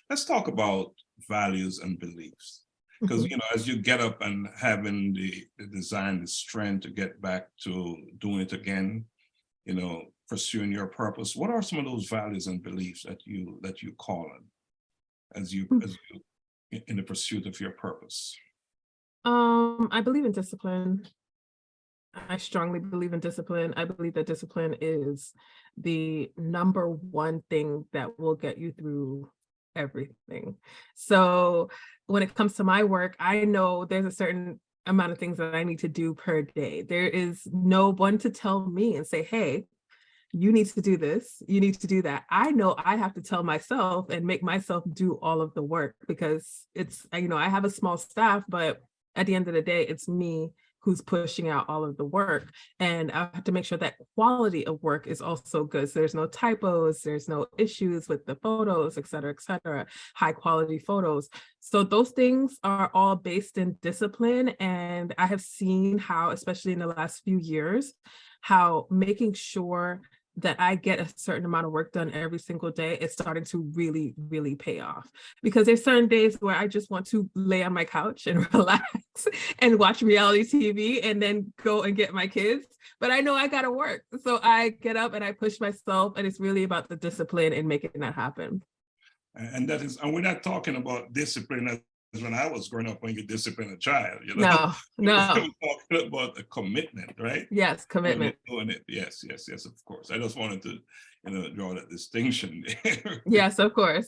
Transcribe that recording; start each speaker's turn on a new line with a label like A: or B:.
A: Let's talk about values and beliefs. Because, as you get up and having the design, the strength to get back to doing it again, pursuing your purpose, what are some of those values and beliefs that you call on as you in the pursuit of your purpose?
B: I believe in discipline. I strongly believe in discipline. I believe that discipline is the number one thing that will get you through everything. So when it comes to my work, I know there's a certain amount of things that I need to do per day. There is no one to tell me and say, hey, you need to do this, you need to do that. I know I have to tell myself and make myself do all of the work, because it's, I have a small staff, but at the end of the day, it's me who's pushing out all of the work. And I have to make sure that quality of work is also good. So there's no typos, there's no issues with the photos, et cetera, high quality photos. So those things are all based in discipline. And I have seen how, especially in the last few years, how making sure that I get a certain amount of work done every single day is starting to really, really pay off. Because there's certain days where I just want to lay on my couch and relax and watch reality TV and then go and get my kids. But I know I gotta work. So I get up and I push myself, and it's really about the discipline and making that happen.
A: And we're not talking about discipline as when I was growing up, when you discipline a child,
B: No.
A: We're talking about a commitment, right?
B: Yes, commitment.
A: Doing it. Yes, of course. I just wanted to, draw that distinction there.
B: Yes, of course.